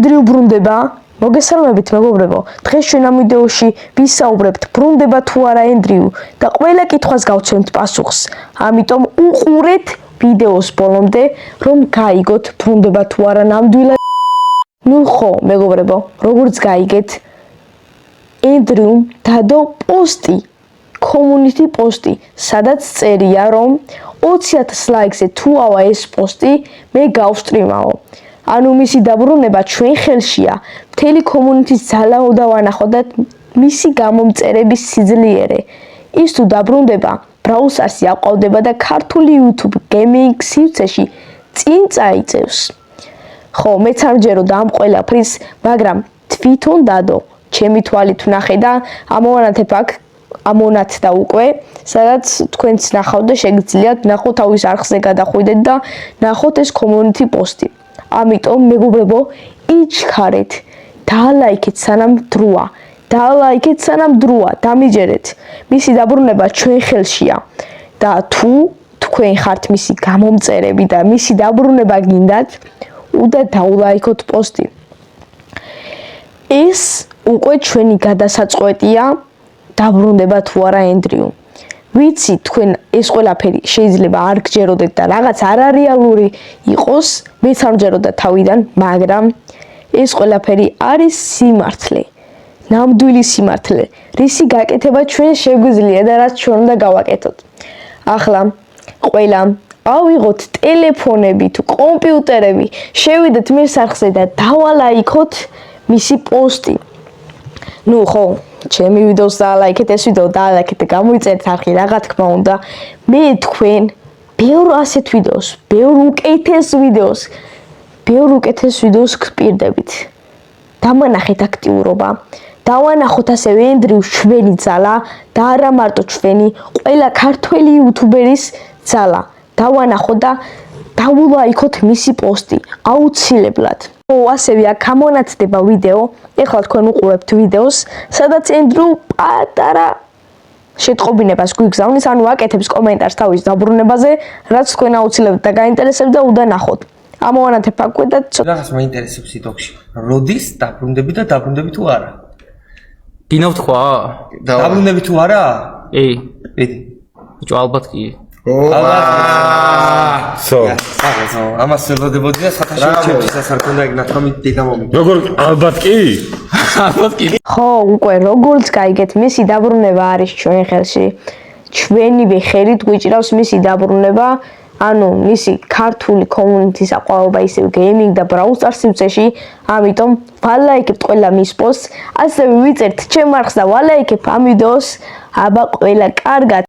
ენდრიუ ბრუნდება? მოგესალმებით მეგობრებო, დღეს ჩვენ ამ ვიდეოში ვისაუბრებთ ბრუნდება თუ არა ენდრიუ და ყველა კითხვას გავცემთ პასუხს. ამიტომ უყურეთ ვიდეოს ბოლომდე, რომ გაიგოთ ბრუნდება თუ არა ნამდვილად. ნუ ხო, მეგობრებო, როგორც გაიგეთ, ენდრიუმ დადო პოსტი, community პოსტი, სადაც წერია, რომ 20,000 ლაიქზე თუ ავა ეს პოსტი, მე გავსტრიმაო. ანუ მისი დაბრუნება ჩვენ ხელშია. მთელი community-ს ძალა უნდა ვანახო და მისი გამომწერების სიძლიერე. ის თუ დაბრუნდება, Brawl Stars-ი აყვავდება და ქართული YouTube gaming სივრცეში წინ წაიწევს. ხო, მეც არ მჯეროდა ამ ყველაფრის, მაგრამ თვითონ დადო. ჩემი თვალით ვნახე და ამოვანათებ აქ ამონათდა უკვე, სადაც თქვენც ნახავთ და შეგიძლიათ ნახოთ თავის არხზე გადახვიდეთ და ნახოთ ეს community პოსტი. ამიტომ მეგობრებო, იჩქარეთ, დაალაიქეთ სანამ დროა. დაალაიქეთ სანამ დროა, დამიჯერეთ. მისი დაბრუნება ჩვენ ხელშია. და თუ თქვენ ხართ მისი გამომწერები და მისი დაბრუნება გინდათ, უნდა დაულაიქოთ პოსტი. ეს უკვე ჩვენი გადასაწყვეტია დაბრუნება თუ არა ენდრიუ. ვიცი თქვენ ეს ყველაფერი შეიძლება არ გჯეროდეთ და რაღაც არარეალური იყოს, მეც არ მჯეროდა თავიდან, მაგრამ ეს ყველაფერი არის სიმართლე. ნამდვილი სიმართლე, რისი გაკეთება ჩვენ შეგვიძლია და რაც ჩვენ უნდა გავაკეთოთ. ახლა ყველა ავიღოთ ტელეფონები თუ კომპიუტერები, შევიდეთ მის არხზე და დავალაიქოთ მისი პოსტი. ნუ ხო, ჩემი ვიდეოს დაალაიქეთ, ეს ვიდეო დაალაიქეთ და გამოიწერეთ არხი, რა თქმა უნდა. მე თქვენ ბევრ ასეთ ვიდეოს, ბევრ უკეთეს ვიდეოს გპირდებით. დამანახეთ აქტიურობა. დავანახოთ ასევე ენდრიუს ჩვენი ძალა და არა მარტო ჩვენი, ყველა ქართველი იუთუბერის ძალა. დავანახოთ და დაულაიქოთ მისი პოსტი აუცილებლად. ასევე აქ ამონათდება ვიდეო, ეხლა თქვენ უყურებთ ვიდეოს, სადაც ენდრიუ პატარა შეტყობინებას გვიგზავნის, ანუ აკეთებს კომენტარს თავის დაბრუნებაზე, რაც თქვენ აუცილებლად და გაინტერესებს და უნდა ნახოთ. ამოვანათებ აკვე და რაღაც მაინტერესებს იტოქში. როდის დაბრუნდები და დაბრუნდები თუ არა? გინავ თქვა? დაბრუნდები თუ არა? ეი, ბიჭო, ალბათ კი. ამას ველოდებოდი და სათავეში სასარგებლო ეგ ნათქვამი დგამომი. როგორ ალბათ კი? ალბათ კი. ხო, უკვე როგორც გაიგეთ, მისი დაბრუნება არის ჩვენ ხელში. ჩვენივე ხელით გვიჭირავს მისი დაბრუნება, ანუ მისი ქართული community-ს აყვავება ისევ gaming და Brawl Stars სივრცეში, ამიტომ ვალაიქებთ ყველა მის პოსტს, ასევე ვიწერთ ჩემ არხს და ვალაიქებ ამ ვიდეოს, აბა ყველა კარგად.